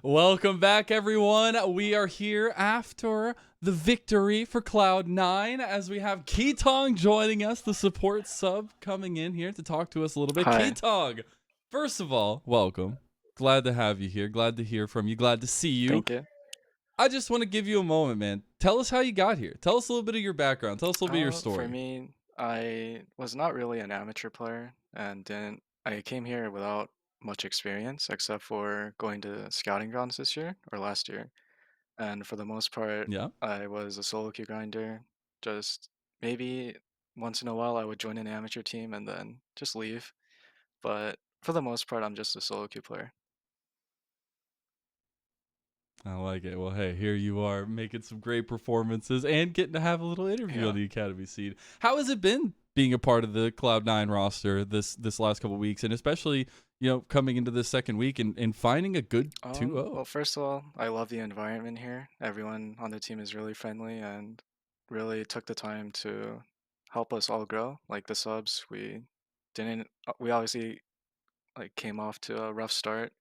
Welcome back, everyone. We are here after the victory for Cloud9 as we have Keetong joining us, the support sub coming in here to talk to us a little bit. Hi. Keetong, first of all, welcome. Glad to have you here. Glad to hear from you. Glad to see you. Thank you. I just want to give you a moment, man. Tell us how you got here. Tell us a little bit of your background. Tell us a little bit of your For story. me, I was not really an amateur player and didn't I came here without much experience except for going to scouting grounds this year or last year. And for the most part, Yeah. I was a solo queue grinder. Just maybe once in a while I would join an amateur team and then just leave. But for the most part, I'm just a solo queue player. I like it. Well, hey, here you are making some great performances and getting to have a little interview on Yeah. the Academy Seed. How has it been being a part of the Cloud9 roster this last couple weeks, and especially coming into this second week and finding a good 2-0? Well, first of all, I love the environment here. Everyone on the team is really friendly and really took the time to help us all grow. Like the subs, we obviously like came off to a rough start,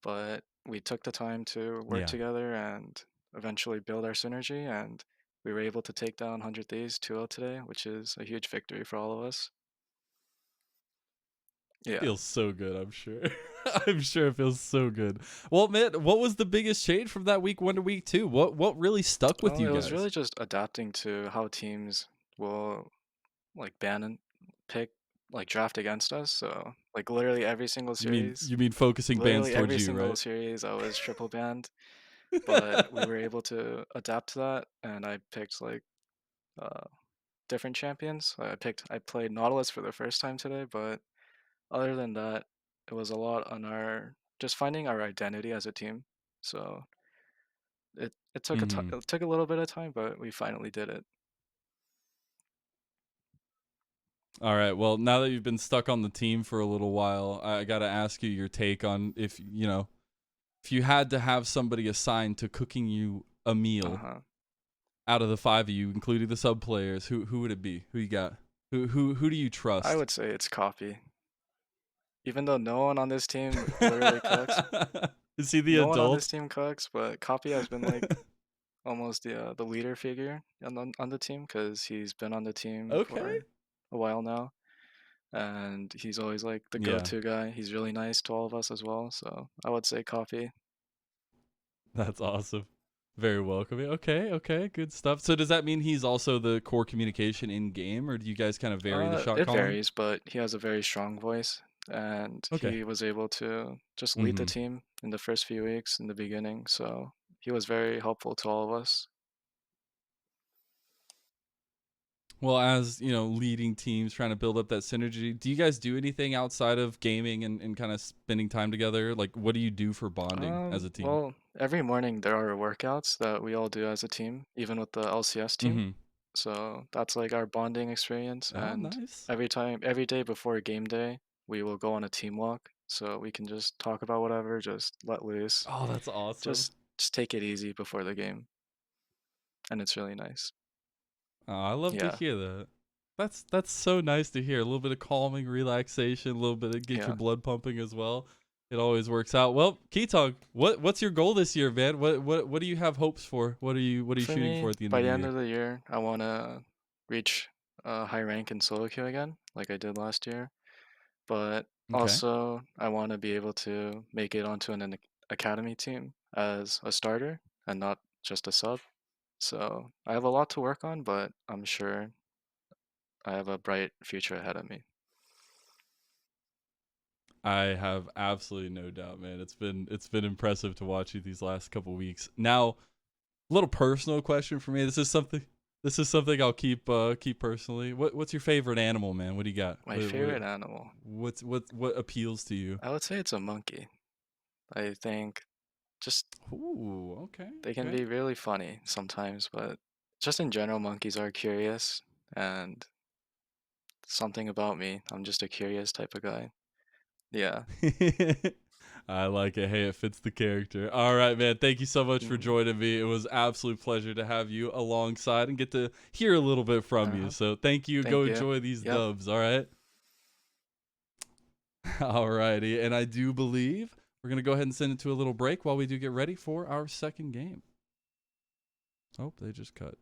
but we took the time to work Yeah. together and eventually build our synergy, and we were able to take down 100 Thieves 2-0 today, which is a huge victory for all of us. Yeah. Feels so good, I'm sure. I'm sure it feels so good. Well, man, what was the biggest change from that week 1 to week 2? What really stuck with Well, you it was guys? really just adapting to how teams will like ban and pick like draft against us. So like You mean focusing bans literally towards every you, single right? series I was triple banned, but we were able to adapt to that, and I picked like uh different champions. I played Nautilus for the first time today, but other than that, it was a lot on our just finding our identity as a team. So Mhm. it took a little bit of time, but we finally did it. All right. Well, now that you've been stuck on the team for a little while, I got to ask you your take on if you had to have somebody assigned to cooking you a meal Uh-huh. out of the 5 of you, including the sub players, who would it be? Who you got? Who do you I trust? would say it's coffee. Even though no one on this team literally cooks, Is he the no one on this adult? team cooks, but Copy has been like almost the leader figure on the team because he's been on the team Okay. for a while now, and he's always like the Yeah. go-to guy. He's really nice to all of us as well, so I would say Copy. That's awesome. Very welcoming. Okay, okay, good stuff. So does that mean he's also the core communication in game, or do you guys kind of vary the shot It calling? varies, but he has a very strong voice, and Okay. he was able to just lead the Mm-hmm. team in the first few weeks in the beginning, so he was very helpful to all of us. Well, as leading teams, trying to build up that synergy, do you guys do anything outside of gaming and kind of spending time together? Like, what do you do for bonding as a team? Well, every morning there are workouts that we all do as a team, even with the LCS team. Mm-hmm. So that's like our bonding experience. Oh, And nice. every day before game day, we will go on a team walk. So we can just talk about whatever, just let loose, Oh, that's awesome. just take it easy before the game. And it's really nice. Oh, I love to Yeah, hear that. That's so nice to hear. A little bit of calming, relaxation, a little bit of get your yeah. blood pumping as well. It always works out. Well, Keetong, what's your goal this year, man? What do you have hopes for? What are you For shooting me, for at the end by of the the end year? of the year, I want to reach a high rank in solo queue again, like I did last year. But Okay. also I want to be able to make it onto an academy team as a starter and not just a sub. So I have a lot to work on, but I'm sure I have a bright future ahead of me. I have absolutely no doubt, man. It's been impressive to watch you these last couple weeks. Now, a little personal question for me. This is something I'll keep personally. What's your favorite animal, man? What do you got? My favorite animal, What appeals to you? I would say it's a monkey. I think just Ooh, okay, they can okay. be really funny sometimes, but just in general, monkeys are curious and something about me. I'm just a curious type of guy. Yeah. I like it. Hey, it fits the character. All right, man. Thank you so much for Mhm. joining me. It was absolute pleasure to have you alongside and get to hear a little bit from you. Uh-huh. So thank you. Go Thank you. enjoy these Yep. dubs. All right. All righty. And I do believe We're going to go ahead and send it to a little break while we do get ready for our second game. Oh, they just cut.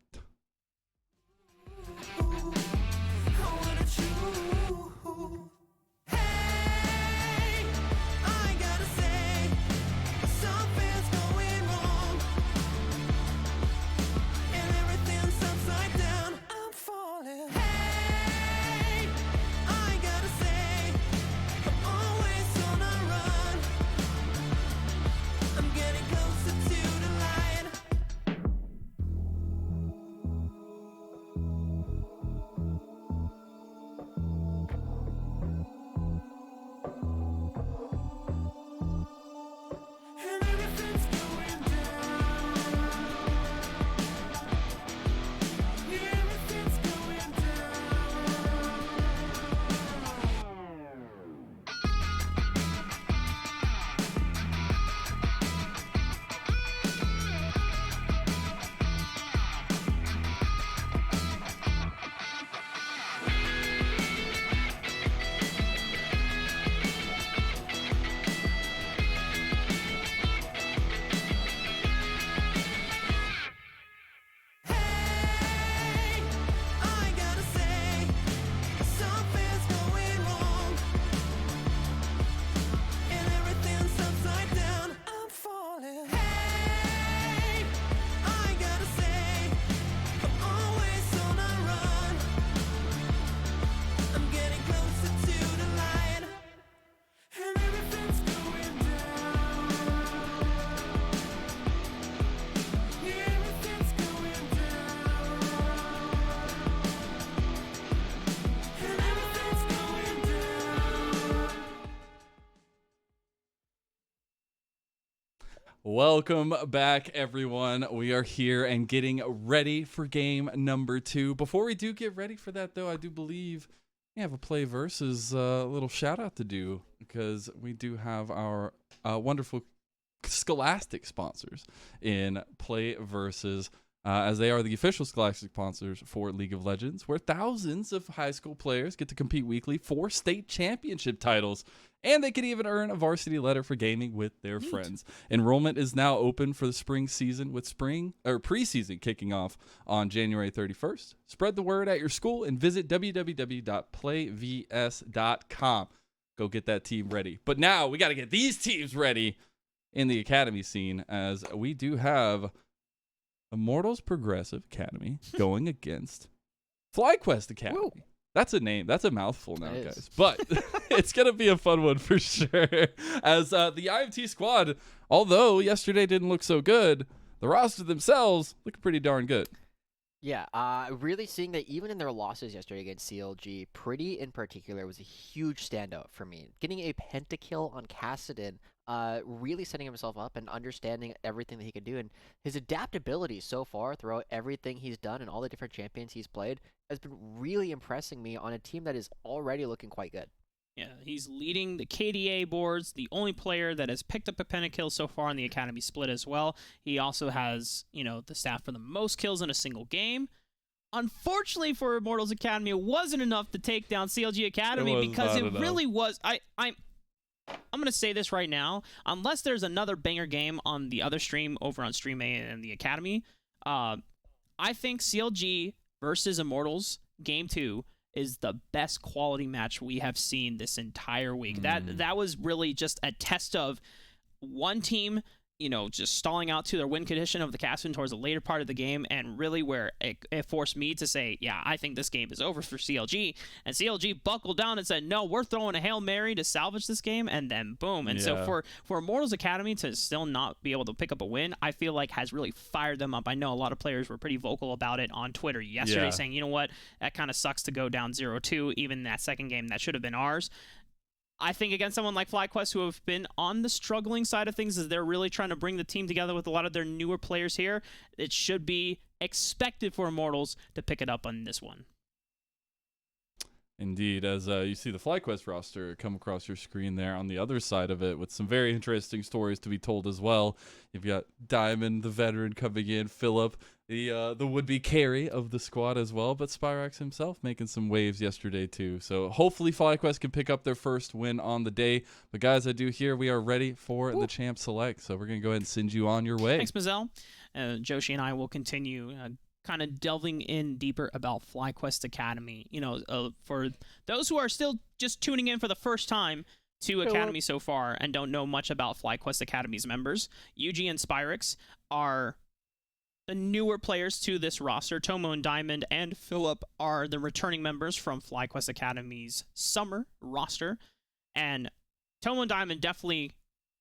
Welcome back, everyone. We are here and getting ready for game number 2. Before we do get ready for that, though, I do believe we have a Play Versus little shout out to do, because we do have our wonderful Scholastic sponsors in Play Versus, as they are the official Scholastic sponsors for League of Legends, where thousands of high school players get to compete weekly for state championship titles. And they can even earn a varsity letter for gaming with their friends. Enrollment is now open for the spring season, with preseason kicking off on January 31st. Spread the word at your school and visit www.playvs.com. Go get that team ready. But now we got to get these teams ready in the academy scene, as we do have Immortals Progressive Academy going against FlyQuest Academy. Woo. That's a name. That's a mouthful now, guys. But it's going to be a fun one for sure. As the IMT squad, although yesterday didn't look so good, the roster themselves look pretty darn good. Yeah, really seeing that even in their losses yesterday against CLG, Pretty in particular was a huge standout for me. Getting a pentakill on Kassadin, really setting himself up and understanding everything that he could do. And his adaptability so far throughout everything he's done and all the different champions he's played has been really impressing me on a team that is already looking quite good. Yeah, he's leading the KDA boards, the only player that has picked up a pentakill so far in the Academy split as well. He also has, the stat for the most kills in a single game. Unfortunately for Immortals Academy, it wasn't enough to take down CLG Academy, because it really was. I'm going to say this right now. Unless there's another banger game on the other stream over on Stream A and the Academy, I think CLG versus Immortals Game 2 is the best quality match we have seen this entire week. That was really just a test of one team, just stalling out to their win condition of the Kassadin towards the later part of the game, and really where it forced me to say, yeah, I think this game is over for CLG. And CLG buckled down and said, no, we're throwing a Hail Mary to salvage this game, and then boom. And so for Immortals Academy to still not be able to pick up a win, I feel like has really fired them up. I know a lot of players were pretty vocal about it on Twitter yesterday, saying, you know what, that kind of sucks to go down 0-2, even that second game that should have been ours. I think against someone like FlyQuest, who have been on the struggling side of things as they're really trying to bring the team together with a lot of their newer players here, it should be expected for Immortals to pick it up on this one. Indeed, as you see the FlyQuest roster come across your screen there on the other side of it with some very interesting stories to be told as well. You've got Diamond, the veteran, coming in, Philip, the would-be carry of the squad as well, but Spyrax himself making some waves yesterday too. So hopefully FlyQuest can pick up their first win on the day. But guys, I do hear we are ready for the Champ Select, so we're going to go ahead and send you on your way. Thanks, Mazel. Joshi and I will continue kind of delving in deeper about FlyQuest Academy. You know, for those who are still just tuning in for the first time to Academy so far and don't know much about FlyQuest Academy's members, Yuji and Spyrax are the newer players to this roster. Tomo and Diamond and Philip are the returning members from FlyQuest Academy's summer roster. And Tomo and Diamond definitely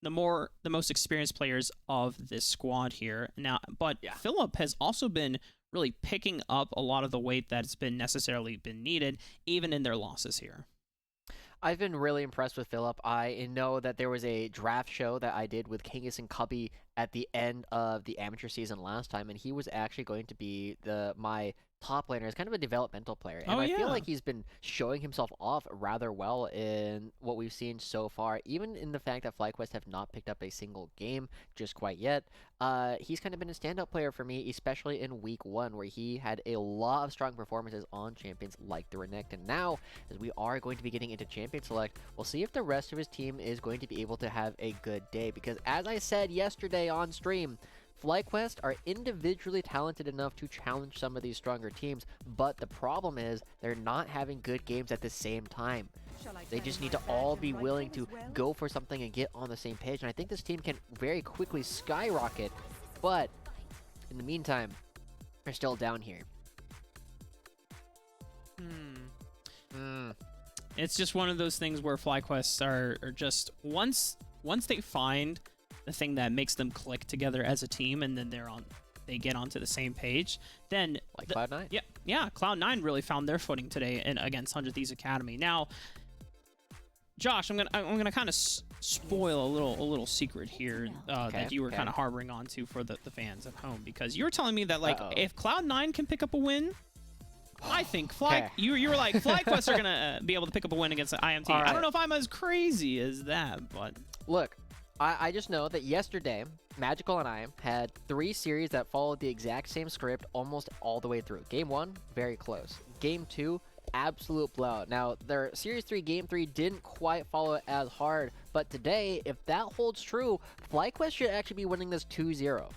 the most experienced players of this squad here. Now, but Philip has also been really picking up a lot of the weight that's been necessarily been needed, even in their losses here. I've been really impressed with Philip. I know that there was a draft show that I did with Kangas and Cubby at the end of the amateur season last time, and he was actually going to be my top laner as kind of a developmental player. And I feel like he's been showing himself off rather well in what we've seen so far, even in the fact that FlyQuest have not picked up a single game just quite yet. He's kind of been a standout player for me, especially in week 1, where he had a lot of strong performances on champions like the Renekton. Now, as we are going to be getting into Champion Select, we'll see if the rest of his team is going to be able to have a good day, because as I said yesterday on stream, FlyQuest are individually talented enough to challenge some of these stronger teams, but the problem is they're not having good games at the same time. They just need to all be willing to go for something and get on the same page, and I think this team can very quickly skyrocket, but in the meantime, they're still down here. It's just one of those things where FlyQuest are just once they find the thing that makes them click together as a team, and then they get onto the same page. Then like Cloud9. Yeah, Cloud9 really found their footing today against 100 Thieves Academy. Now, Josh, I'm gonna kind of spoil a little secret here that you were kind of harboring onto for the fans at home, because you were telling me that if Cloud9 can pick up a win, I think you were like FlyQuest are gonna be able to pick up a win against the IMT. Right. I don't know if I'm as crazy as that, but look. I just know that yesterday, Magical and I had 3 series that followed the exact same script almost all the way through. Game 1, very close. Game 2, absolute blowout. Now, their Series 3, Game 3 didn't quite follow it as hard, but today, if that holds true, FlyQuest should actually be winning this 2-0.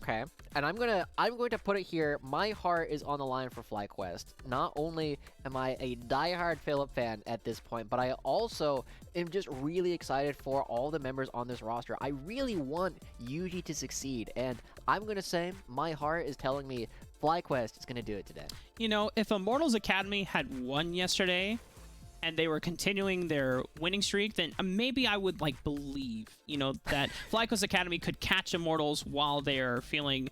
Okay, and I'm going to put it here. My heart is on the line for FlyQuest. Not only am I a diehard Philip fan at this point, but I also am just really excited for all the members on this roster. I really want Yuji to succeed, and I'm going to say my heart is telling me FlyQuest is going to do it today. You know, if Immortals Academy had won yesterday, and they were continuing their winning streak, then maybe I would believe, that FlyQuest Academy could catch Immortals while they're feeling,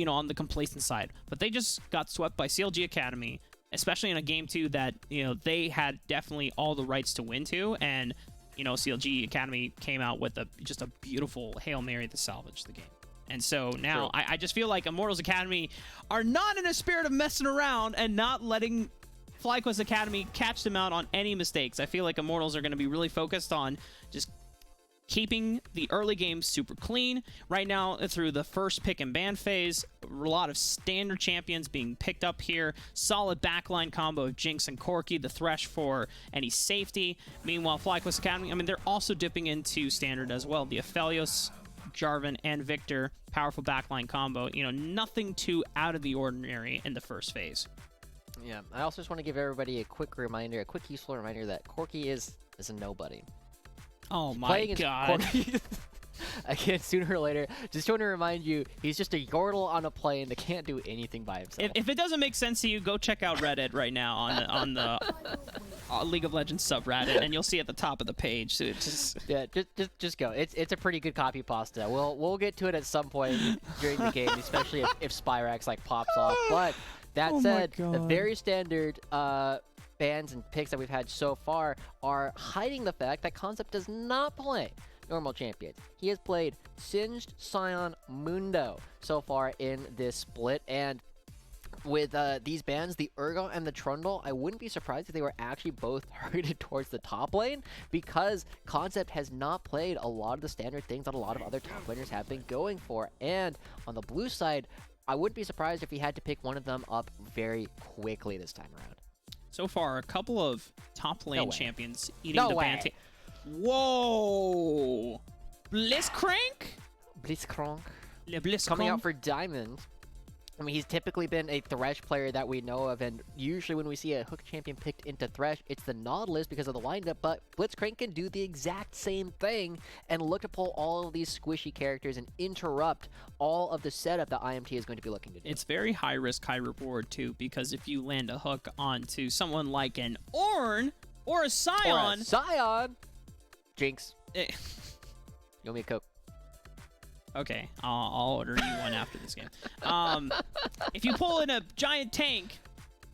on the complacent side. But they just got swept by CLG Academy, especially in a game 2 that, they had definitely all the rights to win to. And, CLG Academy came out with just a beautiful Hail Mary to salvage the game. And so now I just feel like Immortals Academy are not in a spirit of messing around and not letting FlyQuest Academy catch them out on any mistakes. I feel like Immortals are going to be really focused on just keeping the early game super clean. Right now, through the first pick and ban phase, a lot of standard champions being picked up here. Solid backline combo of Jinx and Corki, the Thresh for any safety. Meanwhile, FlyQuest Academy, they're also dipping into standard as well. The Aphelios, Jarvan, and Victor, powerful backline combo. Nothing too out of the ordinary in the first phase. Yeah, I also just want to give everybody a quick useful reminder that Corki is a nobody. Oh my god. Corki, again, sooner or later, just want to remind you, he's just a Yordle on a plane that can't do anything by himself. If it doesn't make sense to you, go check out Reddit right now on the League of Legends subreddit, and you'll see at the top of the page. So just go. It's a pretty good copy pasta. We'll get to it at some point during the game, especially if Spyrax pops off. But that said, the very standard bans and picks that we've had so far are hiding the fact that Concept does not play normal champions. He has played Singed, Scion, Mundo so far in this split, and with these bans, the Urgot and the Trundle, I wouldn't be surprised if they were actually both targeted towards the top lane, because Concept has not played a lot of the standard things that a lot of other top laners have been going for. And on the blue side, I wouldn't be surprised if he had to pick one of them up very quickly this time around. So far, a couple of top lane champions eating No the way. ban. Whoa! Blitzcrank? Blitzcrank. Le Blitzcrank. Coming out for Diamond. I mean, he's typically been a Thresh player that we know of, and usually when we see a hook champion picked into Thresh, it's the Nautilus because of the windup, but Blitzcrank can do the exact same thing and look to pull all of these squishy characters and interrupt all of the setup that IMT is going to be looking to do. It's very high risk, high reward, too, because if you land a hook onto someone like an Ornn or a Scion... Jinx. You owe me a Coke. Okay, I'll order you one after this game. If you pull in a giant tank,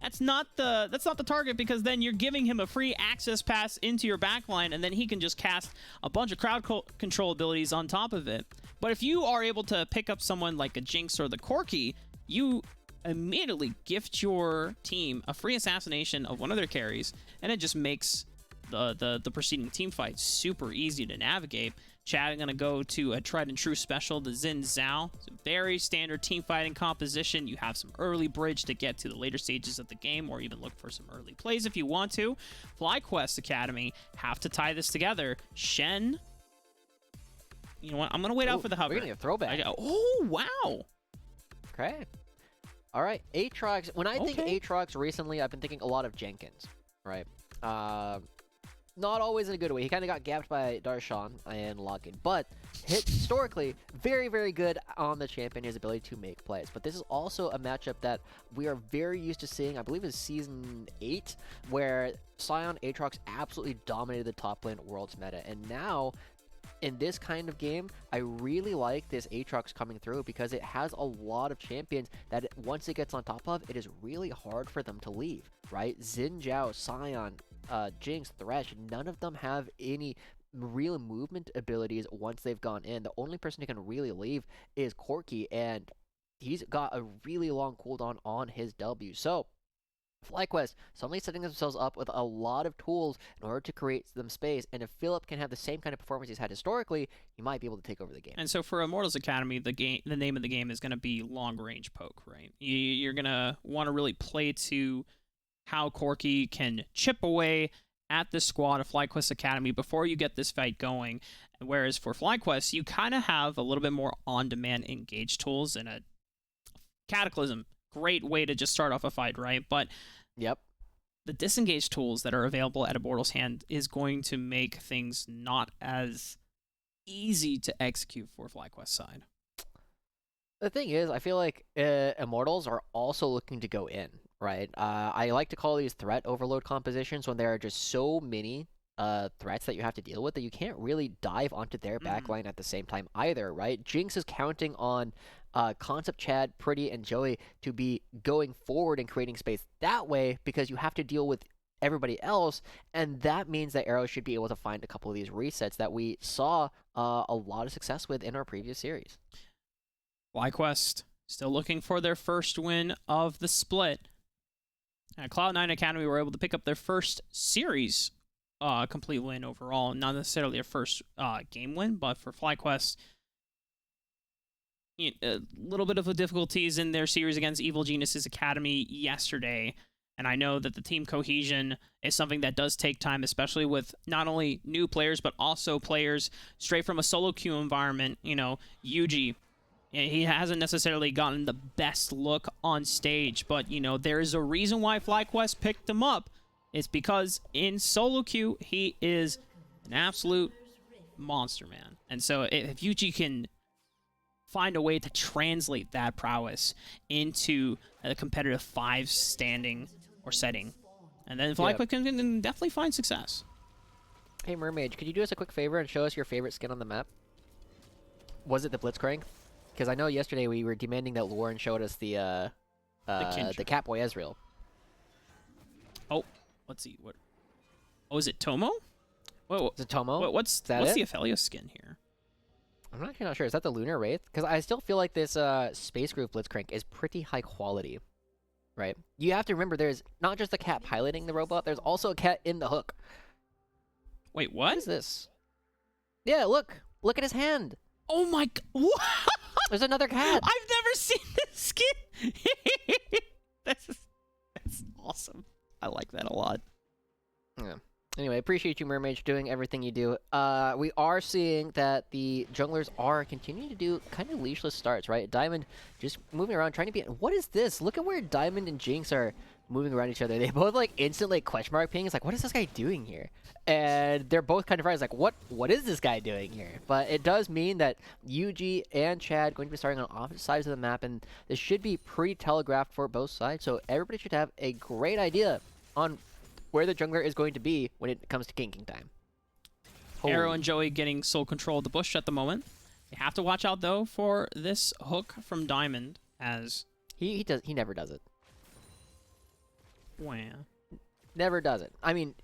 that's not the target, because then you're giving him a free access pass into your backline, and then he can just cast a bunch of crowd control abilities on top of it. But if you are able to pick up someone like a Jinx or the Corki, you immediately gift your team a free assassination of one of their carries, and it just makes the preceding team fight super easy to navigate. Chad, going to go to a tried and true special, the Xin Zhao. It's a very standard team fighting composition. You have some early bridge to get to the later stages of the game, or even look for some early plays if you want to. FlyQuest Academy have to tie this together. Shen, you know what? I'm going to wait out for the hover. We're getting a throwback. Oh, wow. Okay. All right, Aatrox. When I think Aatrox recently, I've been thinking a lot of Jenkins, right? Not always in a good way. He kind of got gapped by Darshan and Loggin, but historically, very, very good on the champion, his ability to make plays. But this is also a matchup that we are very used to seeing, I believe it's Season 8, where Scion Aatrox absolutely dominated the top lane Worlds meta. And now, in this kind of game, I really like this Aatrox coming through, because it has a lot of champions that once it gets on top of, it is really hard for them to leave, right? Xin Zhao, Scion, Jinx, Thresh, none of them have any real movement abilities once they've gone in. The only person who can really leave is Corki, and he's got a really long cooldown on his W. So, FlyQuest suddenly setting themselves up with a lot of tools in order to create them space, and if Philip can have the same kind of performance he's had historically, he might be able to take over the game. And so for Immortals Academy, the name of the game is going to be long range poke, right? You're going to want to really play to how Corki can chip away at the squad of FlyQuest Academy before you get this fight going. Whereas for FlyQuest, you kind of have a little bit more on-demand engage tools, and a Cataclysm, great way to just start off a fight, right? But the disengage tools that are available at Immortals' hand is going to make things not as easy to execute for FlyQuest side. The thing is, I feel like Immortals are also looking to go in, right? I like to call these threat overload compositions when there are just so many threats that you have to deal with that you can't really dive onto their backline at the same time either, right? Jinx is counting on Concept, Chad, Pretty, and Joey to be going forward and creating space that way, because you have to deal with everybody else, and that means that Arrow should be able to find a couple of these resets that we saw a lot of success with in our previous series. FlyQuest still looking for their first win of the split. At Cloud9 Academy were able to pick up their first series complete win overall. Not necessarily a first game win, but for FlyQuest, a little bit of the difficulties in their series against Evil Genius's Academy yesterday. And I know that the team cohesion is something that does take time, especially with not only new players, but also players straight from a solo queue environment. You know, Yuji, he hasn't necessarily gotten the best look on stage, but, you know, there is a reason why FlyQuest picked him up. It's because in solo queue, he is an absolute monster, man. And so if Yuji can find a way to translate that prowess into a competitive 5 standing or setting, and then FlyQuest can definitely find success. Hey, Mermaid, could you do us a quick favor and show us your favorite skin on the map? Was it the Blitzcrank? Because I know yesterday we were demanding that Lauren showed us the Catboy Ezreal. Oh, let's see. What? Oh, is it Tomo? Whoa, is it Tomo? What's the Ophelia skin here? I'm actually not sure. Is that the Lunar Wraith? Because I still feel like this Space Groove Blitzcrank is pretty high quality. right? You have to remember there's not just a cat piloting the robot, there's also a cat in the hook. Wait, What what? is this? Yeah, look. Look at his hand. Oh my god. What? There's another cat. I've never seen this skin. That's awesome. I like that a lot. Yeah. Anyway, appreciate you, Mermage, doing everything you do. We are seeing that the junglers are continuing to do kind of leashless starts, right? Diamond just moving around, trying to be... What is this? Look at where Diamond and Jinx are moving around each other. They both, like, instantly question mark ping. It's like, what is this guy doing here? And they're both kind of surprised, like, what is this guy doing here? But it does mean that UG and Chad going to be starting on opposite sides of the map, and this should be pretty telegraphed for both sides, so everybody should have a great idea on where the jungler is going to be when it comes to ganking time. Arrow and Joey getting sole control of the bush at the moment. You have to watch out, though, for this hook from Diamond, as... He never does it. Wow. Never does it. I mean,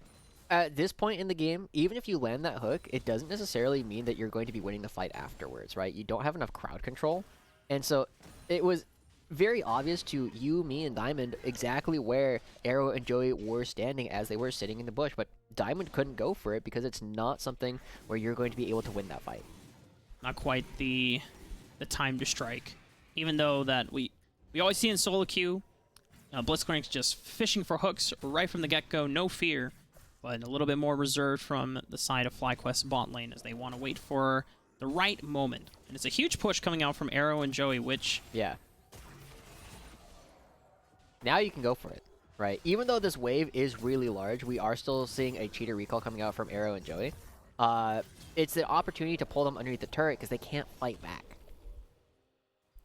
at this point in the game, even if you land that hook, it doesn't necessarily mean that you're going to be winning the fight afterwards, right? You don't have enough crowd control. And so it was very obvious to you, me, and Diamond exactly where Arrow and Joey were standing as they were sitting in the bush, but Diamond couldn't go for it because it's not something where you're going to be able to win that fight. Not quite the time to strike. Even though that we always see in solo queue, Blitzcrank's just fishing for hooks right from the get-go, no fear, but a little bit more reserved from the side of FlyQuest bot lane as they want to wait for the right moment. And it's a huge push coming out from Arrow and Joey, which... Yeah. Now you can go for it, right? Even though this wave is really large, we are still seeing a cheater recall coming out from Arrow and Joey. It's the opportunity to pull them underneath the turret because they can't fight back.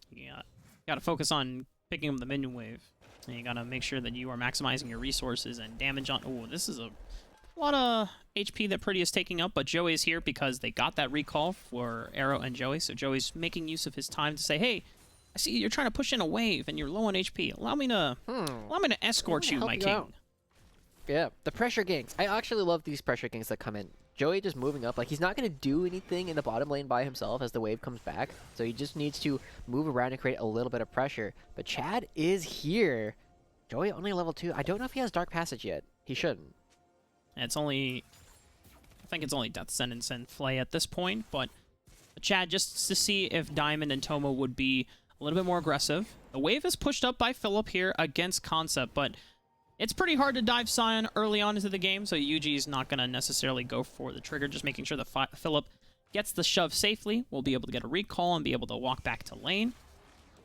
Yeah, gotta focus on picking up the minion wave. And you gotta make sure that you are maximizing your resources and damage on... Oh, this is a lot of HP that Pretty is taking up, but Joey is here because they got that recall for Arrow and Joey, so Joey's making use of his time to say, hey, I see you're trying to push in a wave and you're low on HP. Allow me to escort you, my king. Yeah, the pressure ganks. I actually love these pressure ganks that come in. Joey just moving up, like he's not going to do anything in the bottom lane by himself as the wave comes back, so he just needs to move around and create a little bit of pressure. But Chad is here. Joey only level 2. I don't know if he has Dark Passage yet. He shouldn't. It's only... I think it's only Death Sentence and FLYA at this point, but Chad, just to see if Diamond and Tomo would be a little bit more aggressive. The wave is pushed up by Philip here against Concept, but it's pretty hard to dive Sion early on into the game, so Yuji is not going to necessarily go for the trigger, just making sure that Philip gets the shove safely. We'll be able to get a recall and be able to walk back to lane.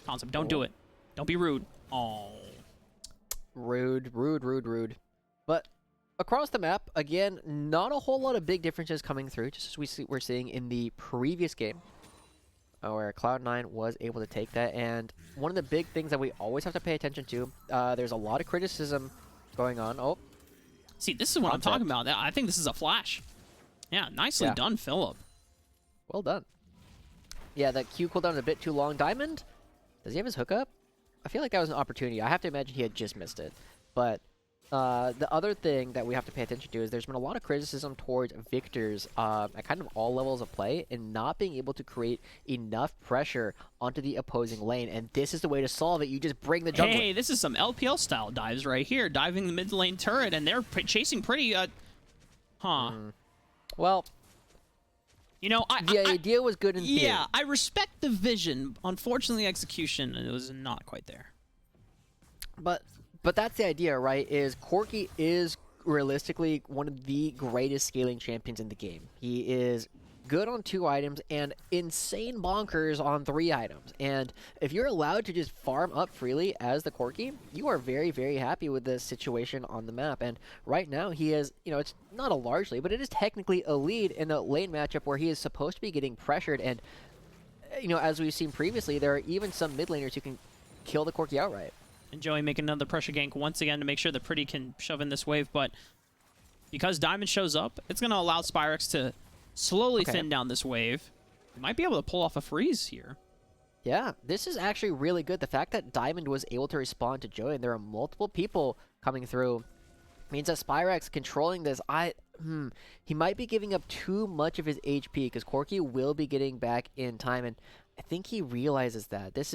Concept, don't do it. Don't be rude. Oh. Rude, rude, rude, rude. But across the map, again, not a whole lot of big differences coming through, just as we're seeing in the previous game, where Cloud9 was able to take that. And one of the big things that we always have to pay attention to, there's a lot of criticism going on. Oh, see, this is what I'm talking about. I think this is a flash. Yeah, nicely done, Philip. Well done. Yeah, that Q cooldown is a bit too long. Diamond, does he have his hookup? I feel like that was an opportunity. I have to imagine he had just missed it. But the other thing that we have to pay attention to is there's been a lot of criticism towards Victors at kind of all levels of play and not being able to create enough pressure onto the opposing lane. And this is the way to solve it. You just bring the jungle. Hey, this is some LPL style dives right here. Diving the mid lane turret, and they're chasing Pretty. Well, you know, the idea was good in theory. Yeah, I respect the vision. Unfortunately, the execution, it was not quite there. But that's the idea, right? Is Corki is realistically one of the greatest scaling champions in the game. He is good on 2 items and insane bonkers on 3 items. And if you're allowed to just farm up freely as the Corki, you are very, very happy with the situation on the map. And right now he is, you know, it's not a largely, but it is technically a lead in a lane matchup where he is supposed to be getting pressured. And, you know, as we've seen previously, there are even some mid laners who can kill the Corki outright. And Joey making another pressure gank once again to make sure that Pretty can shove in this wave. But because Diamond shows up, it's going to allow Spyrex to slowly thin down this wave. He might be able to pull off a freeze here. Yeah, this is actually really good. The fact that Diamond was able to respond to Joey and there are multiple people coming through means that Spyrex controlling this, he might be giving up too much of his HP because Corki will be getting back in time, and I think he realizes that. This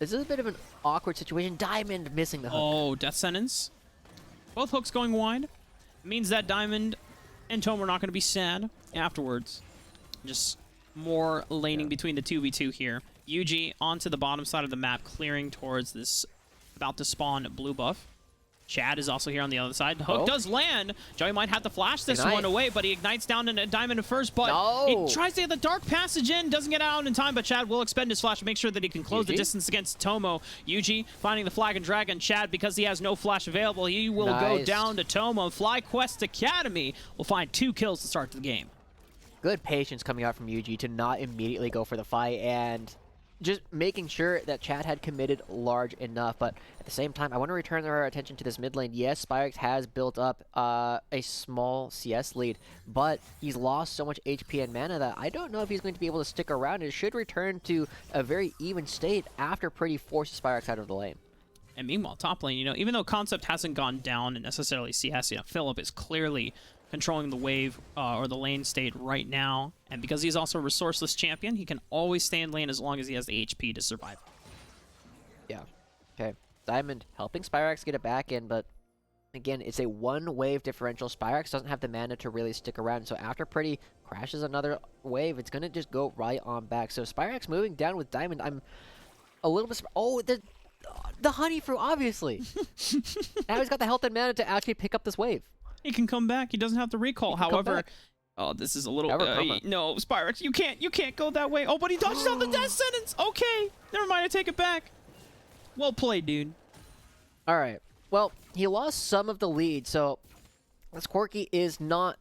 this is a bit of an awkward situation. Diamond missing the hook. Oh, death sentence. Both hooks going wide. Means that Diamond and Tome are not going to be sad afterwards. Just more laning between the 2v2 here. UG onto the bottom side of the map, clearing towards this about to spawn blue buff. Chad is also here on the other side. The hook does land. Joey might have to flash this one away, but he ignites down in a Diamond at first, but he tries to get the dark passage in, doesn't get out in time, but Chad will expend his flash to make sure that he can close the distance against Tomo. UG finding the flag and dragon. Chad, because he has no flash available, he will go down to Tomo. FlyQuest Academy will find 2 kills to start the game. Good patience coming out from UG to not immediately go for the fight and just making sure that Chad had committed large enough. But at the same time, I want to return our attention to this mid lane. Yes, Spyrex has built up a small CS lead, but he's lost so much HP and mana that I don't know if he's going to be able to stick around. It should return to a very even state after Pretty forces Spyrex out of the lane. And meanwhile, top lane, even though Concept hasn't gone down in necessarily CS, Philip is clearly controlling the wave or the lane state right now. And because he's also a resourceless champion, he can always stay in lane as long as he has the HP to survive. Yeah. Okay. Diamond helping Spyrex get it back in, but again, it's a one-wave differential. Spyrex doesn't have the mana to really stick around, so after Pretty crashes another wave, it's going to just go right on back. So Spyrex moving down with Diamond, I'm a little bit... Oh, the Honey Fruit, obviously! Now he's got the health and mana to actually pick up this wave. He can come back. He doesn't have to recall. However, oh, this is a little... no, Spyrex, you can't go that way. Oh, but he dodges out the death sentence. Okay, never mind. I take it back. Well played, dude. All right. Well, he lost some of the lead, so this Corki is not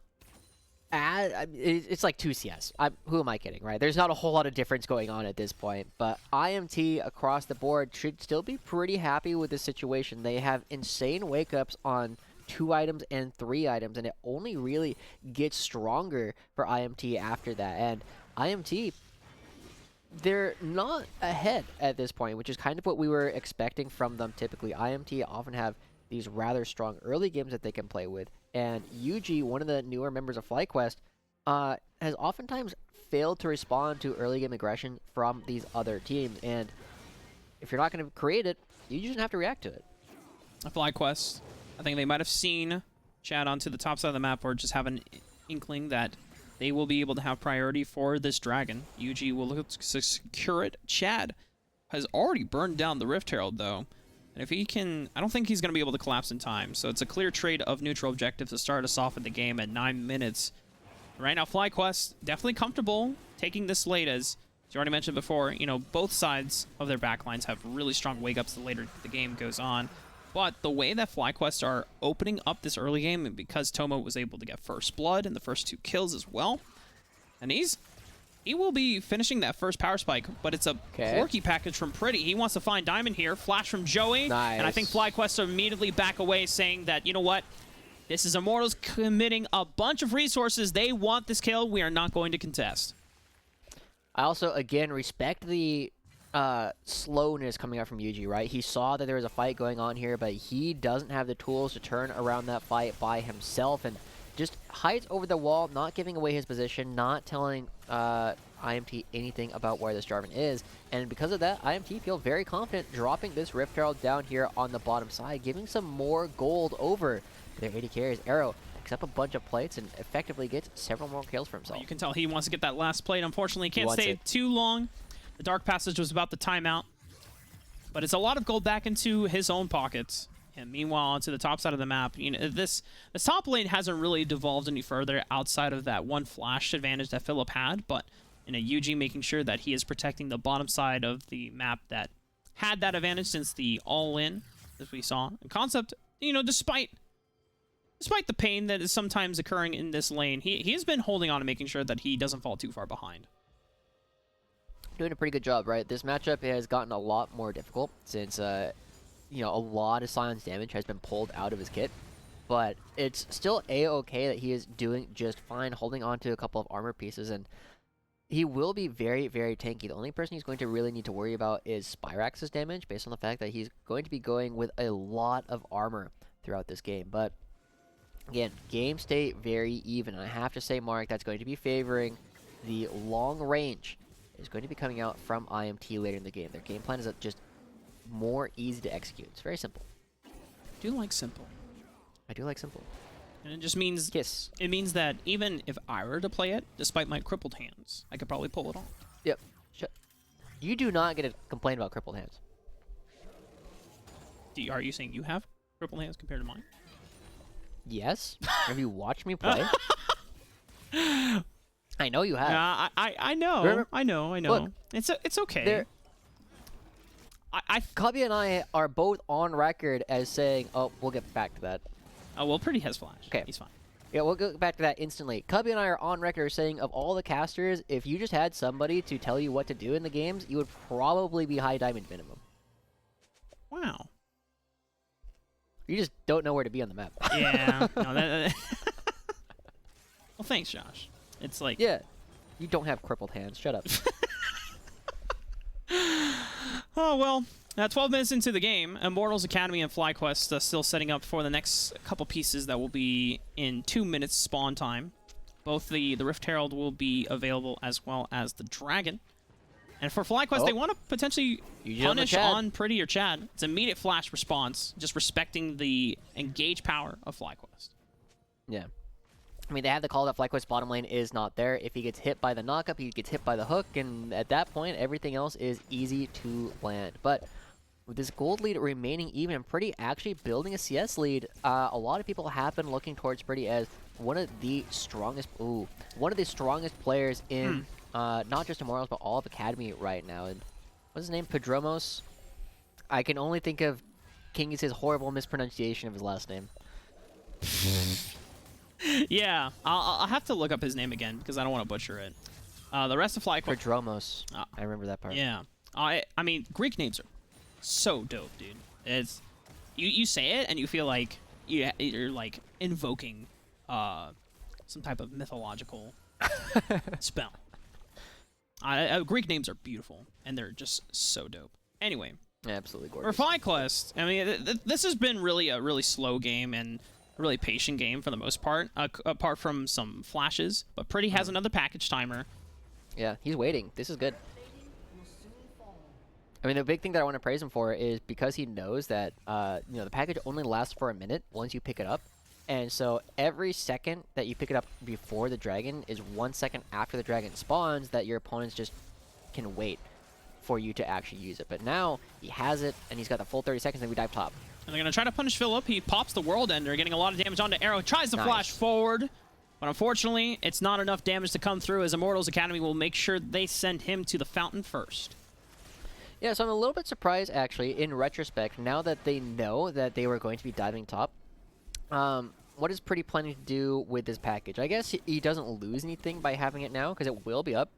it's like 2 CS. Who am I kidding, right? There's not a whole lot of difference going on at this point, but IMT across the board should still be pretty happy with this situation. They have insane wake-ups on 2 items and 3 items, and it only really gets stronger for IMT after that. And IMT, they're not ahead at this point, which is kind of what we were expecting from them typically. IMT often have these rather strong early games that they can play with, and UG, one of the newer members of FlyQuest, has oftentimes failed to respond to early game aggression from these other teams, and if you're not going to create it, you just have to react to it. FlyQuest, I think they might have seen Chad onto the top side of the map, or just have an inkling that they will be able to have priority for this dragon. UG will look to secure it. Chad has already burned down the Rift Herald, though. And if he can... I don't think he's going to be able to collapse in time. So it's a clear trade of neutral objectives to start us off in the game at 9 minutes. Right now, FlyQuest definitely comfortable taking this late, as you already mentioned before. Both sides of their backlines have really strong wake-ups the later the game goes on. But the way that FlyQuest are opening up this early game, and because Tomo was able to get first blood and the first 2 kills as well, and he will be finishing that first power spike, but it's a Corki package from Pretty. He wants to find Diamond here. Flash from Joey. Nice. And I think FlyQuest are immediately back away, saying that, you know what? This is Immortals committing a bunch of resources. They want this kill. We are not going to contest. I also, again, respect the slowness coming out from UG, right? He saw that there was a fight going on here, but he doesn't have the tools to turn around that fight by himself, and just hides over the wall, not giving away his position, not telling IMT anything about where this Jarvan is. And because of that, IMT feel very confident dropping this Rift Herald down here on the bottom side, giving some more gold over their AD carries. Arrow picks up a bunch of plates and effectively gets several more kills for himself. You can tell he wants to get that last plate. Unfortunately, he can't stay too long. The Dark Passage was about the timeout. But it's a lot of gold back into his own pockets. And meanwhile, onto the top side of the map, this top lane hasn't really devolved any further outside of that one flash advantage that Philip had. But UG making sure that he is protecting the bottom side of the map that had that advantage since the all-in, as we saw. And Concept, despite the pain that is sometimes occurring in this lane, he has been holding on to making sure that he doesn't fall too far behind. Doing a pretty good job, right? This matchup has gotten a lot more difficult since a lot of silence damage has been pulled out of his kit, but it's still a-okay that he is doing just fine, holding on to a couple of armor pieces, and he will be very, very tanky. The only person he's going to really need to worry about is Spyrax's damage, based on the fact that he's going to be going with a lot of armor throughout this game. But again, game state very even. I have to say, Mark, that's going to be favoring the long range is going to be coming out from IMT later in the game. Their game plan is just more easy to execute. It's very simple. Do you like simple? I do like simple. And it just means Kiss. it means that even if I were to play it, despite my crippled hands, I could probably pull it off. Yep. You do not get to complain about crippled hands. Are you saying you have crippled hands compared to mine? Yes. Have you watched me play? I know you have. Yeah, I know. Remember- I know. Look, it's okay. There, I Cubby and I are both on record as saying, "Oh, we'll get back to that." oh well, Pretty has flash. Okay. He's fine. Yeah, we'll go back to that instantly. Cubby and I are on record as saying, of all the casters, if you just had somebody to tell you what to do in the games, you would probably be high diamond minimum. Wow. You just don't know where to be on the map. Yeah. No, well, thanks, Josh. It's like Yeah. You don't have crippled hands. Shut up. Oh, well, 12 minutes into the game, Immortals Academy and FlyQuest still setting up for the next couple pieces that will be in 2 minutes spawn time. Both the Rift Herald will be available as well as the Dragon. And for FlyQuest, they want to potentially punish on Pretty or Chad. It's immediate flash response, just respecting the engage power of FlyQuest. Yeah. I mean, they have the call that FlyQuest bottom lane is not there. If he gets hit by the knockup, he gets hit by the hook, and at that point, everything else is easy to land. But with this gold lead remaining even, and Pretty actually building a CS lead, a lot of people have been looking towards Pretty as one of the strongest players in not just Immortals, but all of Academy right now. And what's his name? Pedromos? I can only think of King's horrible mispronunciation of his last name. Yeah, I'll have to look up his name again because I don't want to butcher it. The rest of FlyQuest. Pedromos. I remember that part. Yeah. I mean, Greek names are so dope, dude. It's you say it and you feel like you're like invoking some type of mythological spell. Greek names are beautiful and they're just so dope. Anyway, Absolutely for gorgeous. FlyQuest, I mean, this has been really a really slow game and a really patient game for the most part, apart from some flashes. But Pretty has another package timer. Yeah, he's waiting. This is good. I mean, the big thing that I want to praise him for is because he knows that the package only lasts for a minute once you pick it up. And so every second that you pick it up before the dragon is 1 second after the dragon spawns that your opponents just can wait for you to actually use it. But now he has it, and he's got the full 30 seconds, and we dive top. And they're going to try to punish Philip. He pops the World Ender, getting a lot of damage onto Arrow. Tries to flash forward, but unfortunately, it's not enough damage to come through as Immortals Academy will make sure they send him to the fountain first. Yeah, so I'm a little bit surprised, actually, in retrospect, now that they know that they were going to be diving top. What is Pretty planning to do with this package? I guess he doesn't lose anything by having it now, because it will be up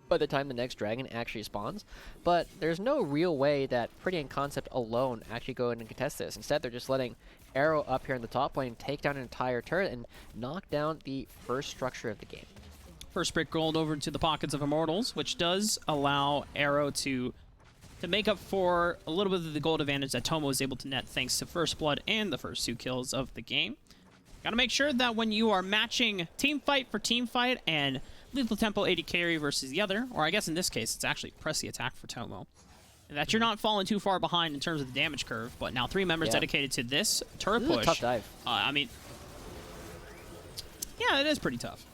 by the time the next dragon actually spawns. But there's no real way that Pretty and Concept alone actually go in and contest this. Instead, they're just letting Arrow up here in the top lane take down an entire turret and knock down the first structure of the game. First brick gold over to the pockets of Immortals, which does allow Arrow to make up for a little bit of the gold advantage that Tomo is able to net thanks to First Blood and the first 2 kills of the game. Gotta make sure that when you are matching team fight for team fight and Lethal Tempo AD carry versus the other, or I guess in this case it's actually press the attack for Tomo, and that you're not falling too far behind in terms of the damage curve. But now 3 members dedicated to this turret This is push. a tough dive. I mean, yeah, it is pretty tough.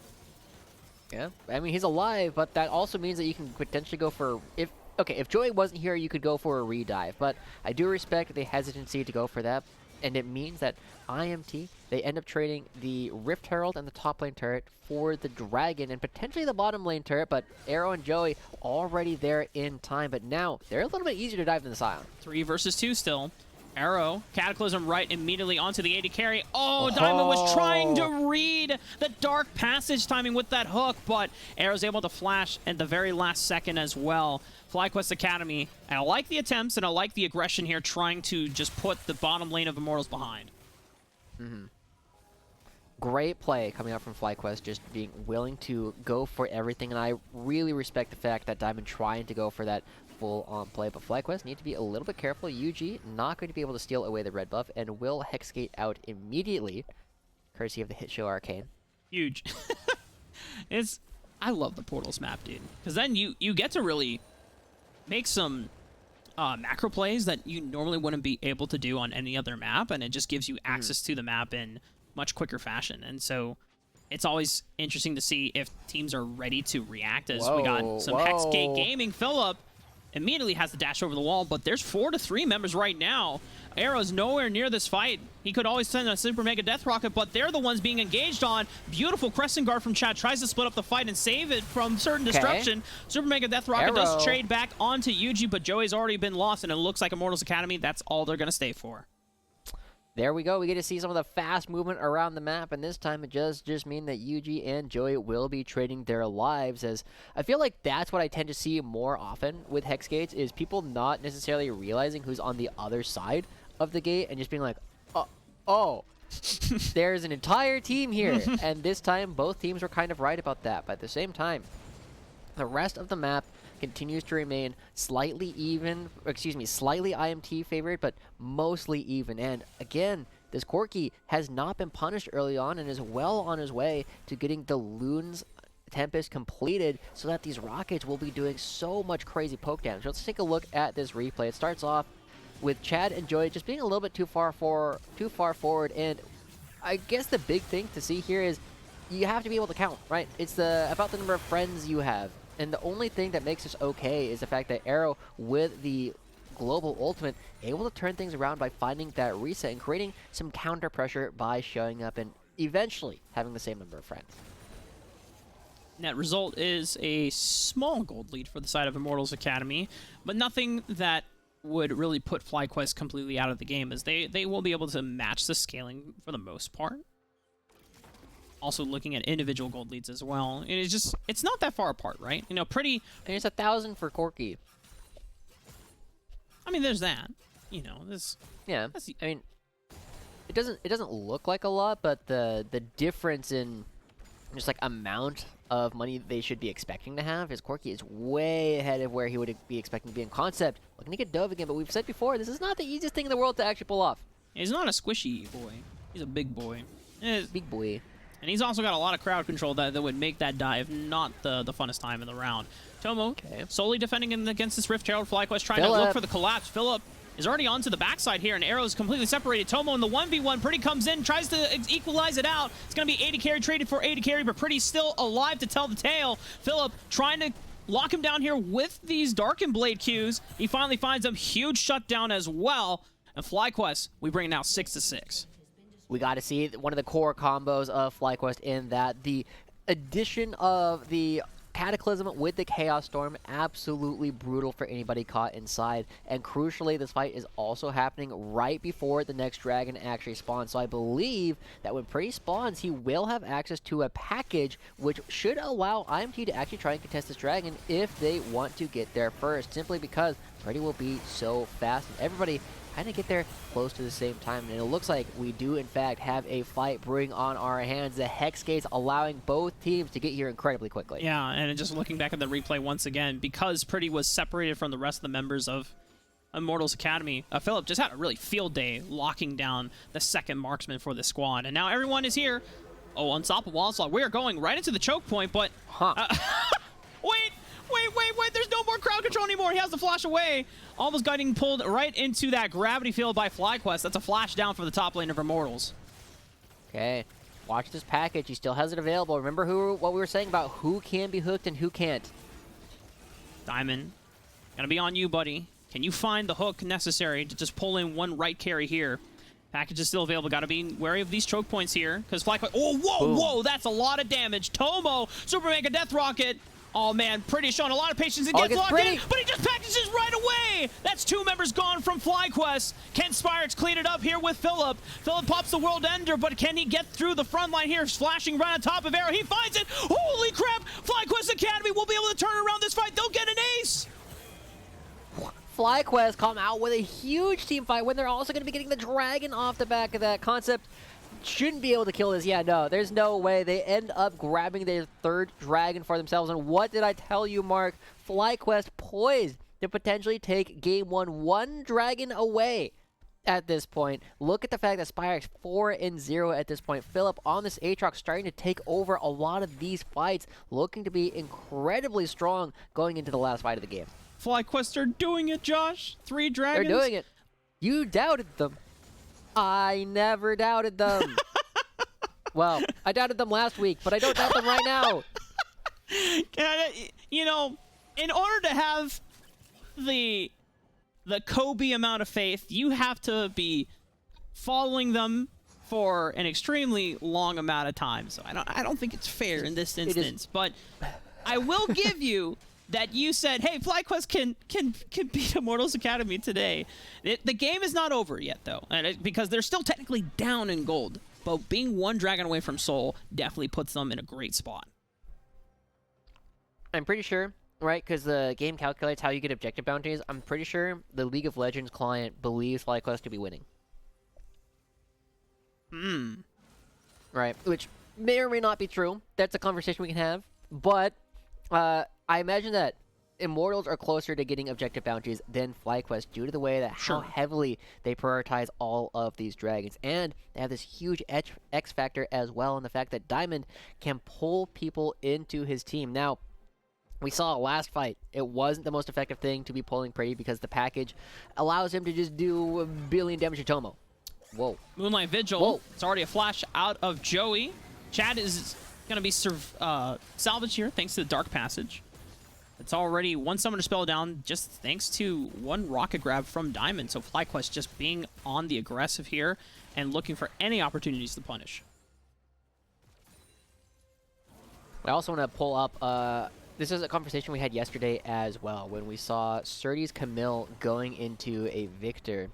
Yeah, I mean, he's alive, but that also means that you can potentially go for... If Joey wasn't here, you could go for a redive, but I do respect the hesitancy to go for that, and it means that IMT, they end up trading the Rift Herald and the top lane turret for the Dragon and potentially the bottom lane turret, but Arrow and Joey already there in time, but now they're a little bit easier to dive than the Scion. 3 versus 2 still. Arrow, Cataclysm right immediately onto the AD carry. Oh, Diamond was trying to read the Dark Passage timing with that hook, but Arrow's able to flash at the very last second as well. FlyQuest Academy, and I like the attempts and I like the aggression here, trying to just put the bottom lane of Immortals behind. Great play coming out from FlyQuest, just being willing to go for everything, and I really respect the fact that Diamond trying to go for that full-on play, but FlyQuest need to be a little bit careful. UG not going to be able to steal away the red buff, and will Hexgate out immediately, courtesy of the hit show Arcane. Huge. I love the Portals map, dude, because then you get to really make some macro plays that you normally wouldn't be able to do on any other map, and it just gives you access to the map in much quicker fashion. And so it's always interesting to see if teams are ready to react, as we got some Hexgate Gaming. Philip immediately has the dash over the wall, but there's 4 to 3 members right now. Arrow's nowhere near this fight. He could always send a Super Mega Death Rocket, but they're the ones being engaged on. Beautiful Crescent Guard from Chad tries to split up the fight and save it from certain destruction. Super Mega Death Rocket does trade back onto Yuji, but Joey's already been lost, and it looks like Immortals Academy, that's all they're going to stay for. There we go. We get to see some of the fast movement around the map, and this time it does just mean that Yuji and Joey will be trading their lives, as I feel like that's what I tend to see more often with Hex Gates, is people not necessarily realizing who's on the other side of the gate and just being like, oh, there's an entire team here. And this time, both teams were kind of right about that. But at the same time, the rest of the map continues to remain slightly IMT favored, but mostly even. And again, this Corki has not been punished early on and is well on his way to getting the Loon's Tempest completed, so that these rockets will be doing so much crazy poke damage. Let's take a look at this replay. It starts off with Chad and Joey just being a little bit too far forward, and I guess the big thing to see here is you have to be able to count, right? It's about the number of friends you have. And the only thing that makes this okay is the fact that Arrow, with the global ultimate, able to turn things around by finding that reset and creating some counter pressure by showing up and eventually having the same number of friends. Net result is a small gold lead for the side of Immortals Academy, but nothing that would really put FlyQuest completely out of the game, as they will be able to match the scaling for the most part. Also looking at individual gold leads as well. It's not that far apart, right? You know, pretty... And it's 1,000 for Corki. I mean, there's that. You know, this... Yeah, I mean, it doesn't look like a lot, but the difference in just like amount of money they should be expecting to have is Corki is way ahead of where he would be expecting to be in concept. Looking to get Dove again, but we've said before, this is not the easiest thing in the world to actually pull off. He's not a squishy boy. He's a big boy. Big boy. And he's also got a lot of crowd control that would make that dive not the funnest time in the round. Tomo solely defending against this Rift Herald. FlyQuest trying to look for the collapse. Philip is already onto the backside here, and Arrow's completely separated. Tomo in the 1v1. Pretty comes in, tries to equalize it out. It's going to be AD Carry traded for AD Carry, but Pretty's still alive to tell the tale. Philip trying to lock him down here with these Darken Blade Qs. He finally finds him. Huge shutdown as well. And FlyQuest, we bring it now 6-6. We got to see one of the core combos of FlyQuest in that the addition of the Cataclysm with the Chaos Storm, absolutely brutal for anybody caught inside. And crucially, this fight is also happening right before the next dragon actually spawns. So I believe that when Pretty spawns, he will have access to a package which should allow IMT to actually try and contest this dragon if they want to get there first, simply because Pretty will be so fast and everybody kind of get there close to the same time. And it looks like we do in fact have a fight brewing on our hands. The Hex Gates allowing both teams to get here incredibly quickly. Yeah, and just looking back at the replay once again, because Pretty was separated from the rest of the members of Immortals Academy, Philip just had a really field day locking down the second marksman for the squad. And now everyone is here. Oh, Unstoppable Onslaught. We are going right into the choke point, but... Wait! There's no more crowd control anymore. He has to flash away. Almost getting pulled right into that gravity field by FlyQuest. That's a flash down for the top lane of Immortals. Okay. Watch this package. He still has it available. Remember what we were saying about who can be hooked and who can't. Diamond, gonna be on you, buddy. Can you find the hook necessary to just pull in one right carry here? Package is still available. Gotta be wary of these choke points here, because FlyQuest... Oh, whoa! That's a lot of damage. Tomo, Super Mega Death Rocket. Oh, man, Pretty showing a lot of patience and gets locked in, but he just packages right away! That's 2 members gone from FlyQuest. Can Spyrex clean it up here with Philip? Philip pops the World Ender, but can he get through the front line here? Flashing right on top of Arrow. He finds it! Holy crap! FlyQuest Academy will be able to turn around this fight. They'll get an ace! FlyQuest come out with a huge team fight when they're also going to be getting the dragon off the back of that concept. Shouldn't be able to kill this. Yeah, no, there's no way. They end up grabbing their 3rd dragon for themselves. And what did I tell you, Mark? FlyQuest poised to potentially take game 1 dragon away at this point. Look at the fact that Spyrex 4-0 at this point. Philip on this Aatrox starting to take over a lot of these fights, looking to be incredibly strong going into the last fight of the game. FlyQuest are doing it, Josh. 3 dragons. They're doing it. You doubted them. I never doubted them. Well, I doubted them last week, but I don't doubt them right now. You know, in order to have the Kobe amount of faith, you have to be following them for an extremely long amount of time. So I don't think it's fair in this instance. But I will give you that you said, hey, FlyQuest can beat Immortals Academy today. The game is not over yet, though, because they're still technically down in gold. But being 1 dragon away from Seoul definitely puts them in a great spot. I'm pretty sure, right, because the game calculates how you get objective bounties. I'm pretty sure the League of Legends client believes FlyQuest to be winning. Right, which may or may not be true. That's a conversation we can have. But I imagine that Immortals are closer to getting objective bounties than FlyQuest due to the way that how heavily they prioritize all of these dragons. And they have this huge X factor as well in the fact that Diamond can pull people into his team. Now, we saw last fight, it wasn't the most effective thing to be pulling Pretty because the package allows him to just do 1 billion damage to Tomo. Whoa. Moonlight Vigil. Whoa. It's already a flash out of Joey. Chad is going to be salvaged here thanks to the Dark Passage. It's already 1 summoner spell down just thanks to 1 rocket grab from Diamond. So FlyQuest just being on the aggressive here and looking for any opportunities to punish. I also want to pull up, this is a conversation we had yesterday as well when we saw Surtees Camille going into a Victor.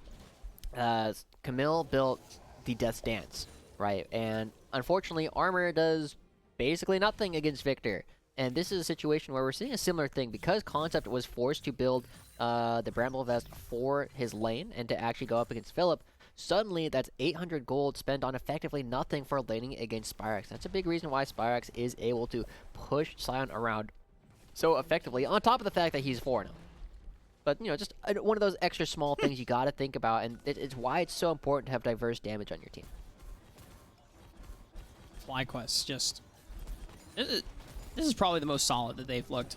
Camille built the Death's Dance, right? And unfortunately, armor does basically nothing against Victor. And this is a situation where we're seeing a similar thing because Concept was forced to build the Bramble Vest for his lane and to actually go up against Philip. Suddenly, that's 800 gold spent on effectively nothing for laning against Spyrax. That's a big reason why Spyrax is able to push Sion around so effectively, on top of the fact that he's 4-0. But, you know, just one of those extra small things you got to think about, and it's why it's so important to have diverse damage on your team. FlyQuest just... This is probably the most solid that they've looked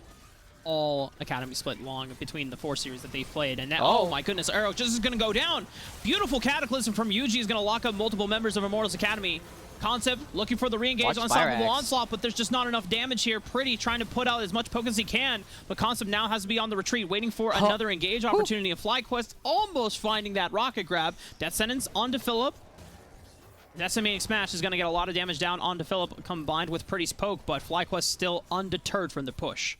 all Academy split long between the 4 series that they've played. And now, oh my goodness, Arrow just is going to go down. Beautiful Cataclysm from Yuji is going to lock up multiple members of Immortals Academy. Concept looking for the re-engage on Unstoppable Onslaught, but there's just not enough damage here. Pretty trying to put out as much poke as he can, but Concept now has to be on the retreat, waiting for another engage opportunity. And FlyQuest almost finding that rocket grab. Death Sentence onto Philip. Decimating Smash is going to get a lot of damage down onto Philip combined with Pretty's poke, but FlyQuest still undeterred from the push.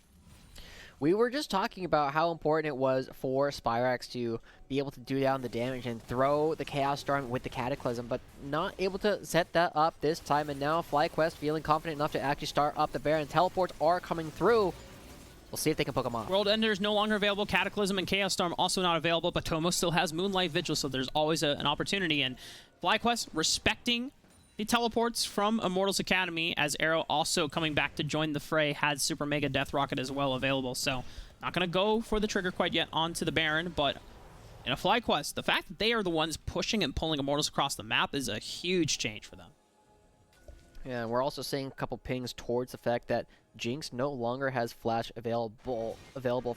We were just talking about how important it was for Spyrax to be able to do down the damage and throw the Chaos Storm with the Cataclysm, but not able to set that up this time, and now FlyQuest feeling confident enough to actually start up the Baron. Teleports are coming through. We'll see if they can poke them off. World Ender is no longer available. Cataclysm and Chaos Storm also not available, but Tomo still has Moonlight Vigil, so there's always an opportunity. And FlyQuest respecting the teleports from Immortals Academy, as Arrow also coming back to join the fray, had Super Mega Death Rocket as well available. So not going to go for the trigger quite yet onto the Baron, but in a FlyQuest, the fact that they are the ones pushing and pulling Immortals across the map is a huge change for them. Yeah, and we're also seeing a couple pings towards the fact that Jinx no longer has Flash available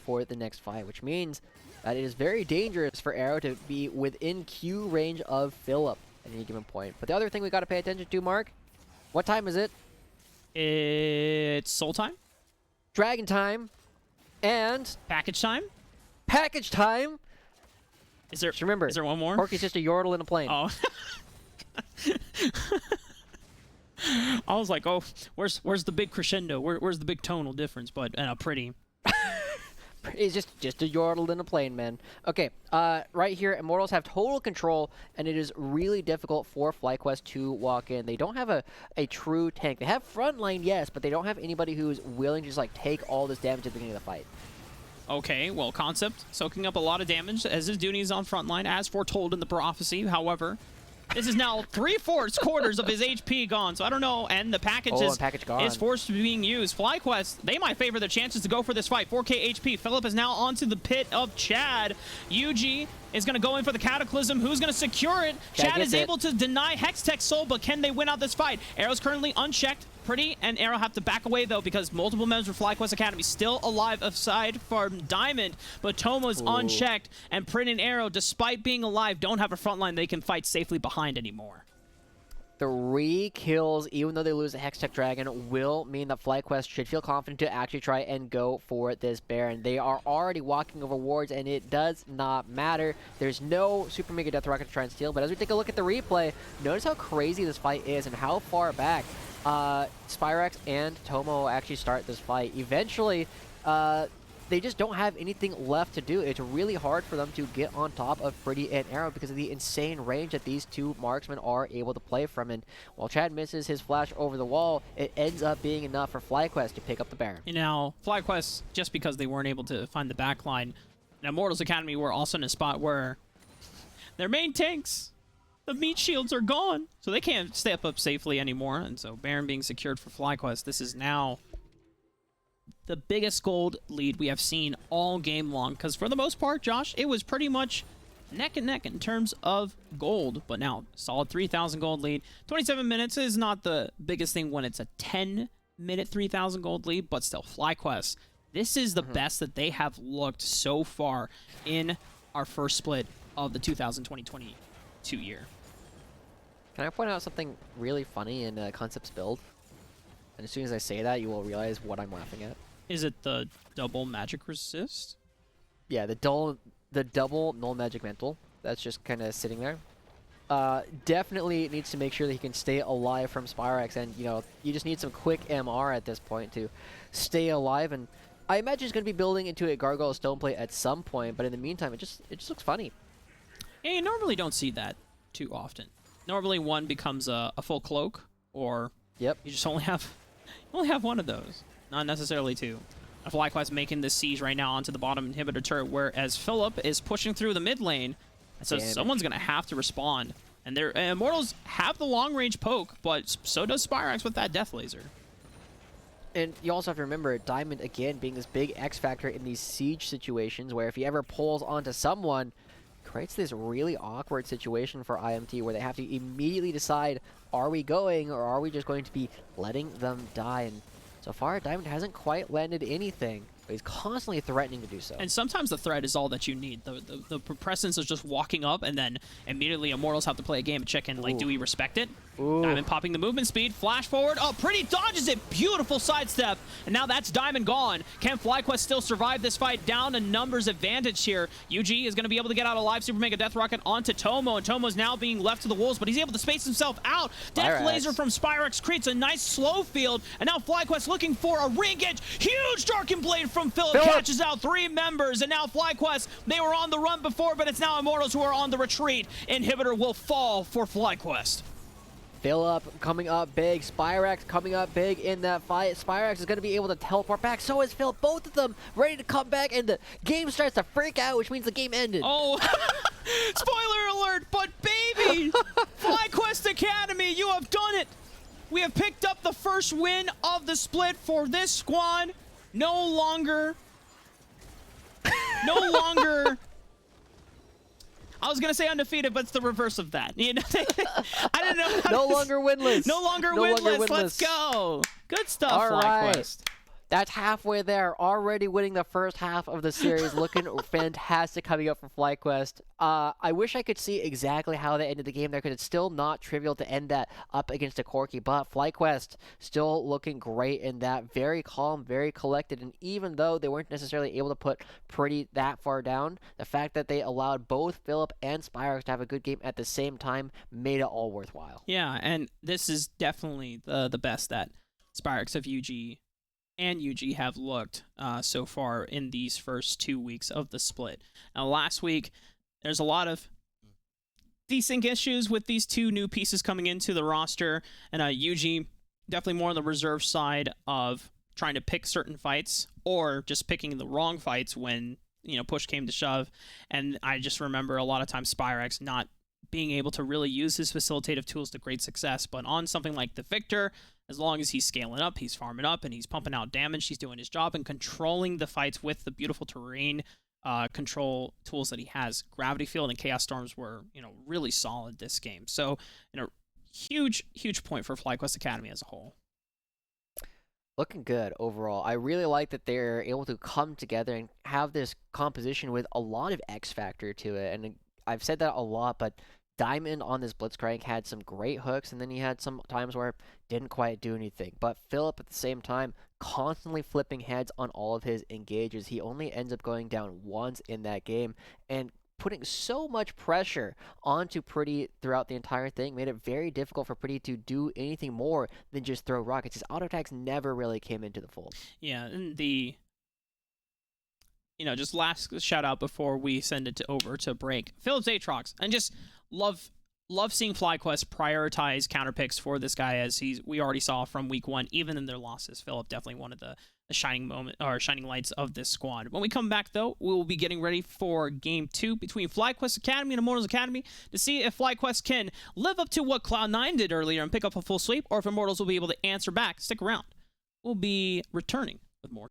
for the next fight, which means that it is very dangerous for Arrow to be within Q range of Philip at any given point. But the other thing we got to pay attention to, Mark, what time is it? It's Soul time, Dragon time, and package time. Package time. Is there? Just remember, is there one more? Porky's just a yordle in a plane. Oh. I was like, oh, where's the big crescendo? Where's the big tonal difference? But Pretty. It's just a yordle in a plane, man. Okay, right here, Immortals have total control, and it is really difficult for FlyQuest to walk in. They don't have a true tank. They have frontline, yes, but they don't have anybody who's willing to just like take all this damage at the beginning of the fight. Okay, well, Concept soaking up a lot of damage as his duty is on frontline, as foretold in the prophecy. However, this is now 3/4 of his HP gone, so I don't know. And the package is forced to be being used. FlyQuest, they might favor their chances to go for this fight. 4k HP. Philip is now onto the pit of Chad. Yuji is going to go in for the Cataclysm. Who's going to secure it? Chad is able to deny Hextech Soul, but can they win out this fight? Arrow's currently unchecked. Pretty and Arrow have to back away, though, because multiple members of FlyQuest Academy still alive aside from Diamond, but Tomo's unchecked, and Pretty and Arrow, despite being alive, don't have a front line they can fight safely behind anymore. 3 kills, even though they lose the Hextech Dragon, will mean that FlyQuest should feel confident to actually try and go for this Baron. They are already walking over wards, and it does not matter. There's no Super Mega Death Rocket to try and steal, but as we take a look at the replay, notice how crazy this fight is and how far back Spyrax and Tomo actually start this fight. Eventually, they just don't have anything left to do. It's really hard for them to get on top of Pretty and Arrow because of the insane range that these 2 marksmen are able to play from. And while Chad misses his flash over the wall, it ends up being enough for FlyQuest to pick up the Baron. You know, FlyQuest, just because they weren't able to find the backline, and Immortals Academy were also in a spot where their main tanks, the meat shields, are gone, so they can't step up safely anymore. And so Baron being secured for FlyQuest, this is now the biggest gold lead we have seen all game long, because for the most part, Josh, it was pretty much neck and neck in terms of gold, but now solid 3,000 gold lead. 27 minutes is not the biggest thing when it's a 10-minute 3,000 gold lead, but still, FlyQuest, this is the best that they have looked so far in our first split of the 2020-22 year. Can I point out something really funny in Concept's build? And as soon as I say that, you will realize what I'm laughing at. Is it the double magic resist? Yeah, the double null magic mental. That's just kind of sitting there. Definitely needs to make sure that he can stay alive from Spyrax, and you know, you just need some quick MR at this point to stay alive. And I imagine he's going to be building into a Gargoyle Stoneplate at some point, but in the meantime, it just looks funny. Yeah, you normally don't see that too often. Normally, one becomes a full cloak, or Yep. you just only have one of those, not necessarily 2. FlyQuest making this siege right now onto the bottom inhibitor turret, whereas Philip is pushing through the mid lane. So someone's going to have to respond. And their Immortals have the long-range poke, but so does Spyrax with that Death Laser. And you also have to remember Diamond, again, being this big X factor in these siege situations where if he ever pulls onto someone, creates this really awkward situation for IMT where they have to immediately decide, are we going or are we just going to be letting them die? And so far, Diamond hasn't quite landed anything, but he's constantly threatening to do so. And sometimes the threat is all that you need. The presence is just walking up, and then immediately Immortals have to play a game and check in, like, do we respect it? Ooh. Diamond popping the movement speed, flash forward. Oh, Pretty dodges it. Beautiful sidestep. And now that's Diamond gone. Can FlyQuest still survive this fight? Down a numbers advantage here. UG is going to be able to get out alive. Super Mega Death Rocket onto Tomo, and Tomo's now being left to the wolves, but he's able to space himself out. Death Laser from Spyrax creates a nice slow field, and now FlyQuest looking for a ring-edge. Huge Darkened Blade from Philip catches out 3 members, and now FlyQuest, they were on the run before, but it's now Immortals who are on the retreat. Inhibitor will fall for FlyQuest. Philip coming up big, Spyrax coming up big in that fight. Spyrax is going to be able to teleport back, so is Philip. Both of them ready to come back, and the game starts to freak out, which means the game ended. Oh, spoiler alert, but baby, FlyQuest Academy, you have done it. We have picked up the first win of the split for this squad. No longer I was gonna say undefeated, but it's the reverse of that. You know, I didn't know. No longer winless. No longer winless. Let's go. Good stuff, FlyQuest. That's halfway there. Already winning the first half of the series. Looking fantastic coming up for FlyQuest. I wish I could see exactly how they ended the game there, because it's still not trivial to end that up against a Corki. But FlyQuest still looking great in that. Very calm, very collected. And even though they weren't necessarily able to put Pretty that far down, the fact that they allowed both Philip and Spyrax to have a good game at the same time made it all worthwhile. Yeah, and this is definitely the best that Spyrax of UG and UG have looked so far in these first 2 weeks of the split. Now, last week, there's a lot of desync issues with these 2 new pieces coming into the roster, and UG definitely more on the reserve side of trying to pick certain fights or just picking the wrong fights when, you know, push came to shove. And I just remember a lot of times Spyrax not being able to really use his facilitative tools to great success. But on something like the Victor, as long as he's scaling up, he's farming up, and he's pumping out damage, he's doing his job and controlling the fights with the beautiful terrain control tools that he has. Gravity Field and Chaos Storms were, you know, really solid this game. So, you know, huge point for FlyQuest Academy as a whole. Looking good overall. I really like that they're able to come together and have this composition with a lot of X factor to it. And I've said that a lot, but Diamond on this Blitzcrank had some great hooks, and then he had some times where didn't quite do anything. But Philip at the same time constantly flipping heads on all of his engages. He only ends up going down once in that game, and putting so much pressure onto Pretty throughout the entire thing made it very difficult for Pretty to do anything more than just throw rockets. His auto attacks never really came into the fold. Yeah, and just last shout out before we send it over to break. Phillips Aatrox, and just love seeing FlyQuest prioritize counter picks for this guy, as we already saw from week 1, even in their losses. Philip definitely one of the shining lights of this squad. When we come back, though, we will be getting ready for Game 2 between FlyQuest Academy and Immortals Academy to see if FlyQuest can live up to what Cloud9 did earlier and pick up a full sweep, or if Immortals will be able to answer back. Stick around. We'll be returning with more.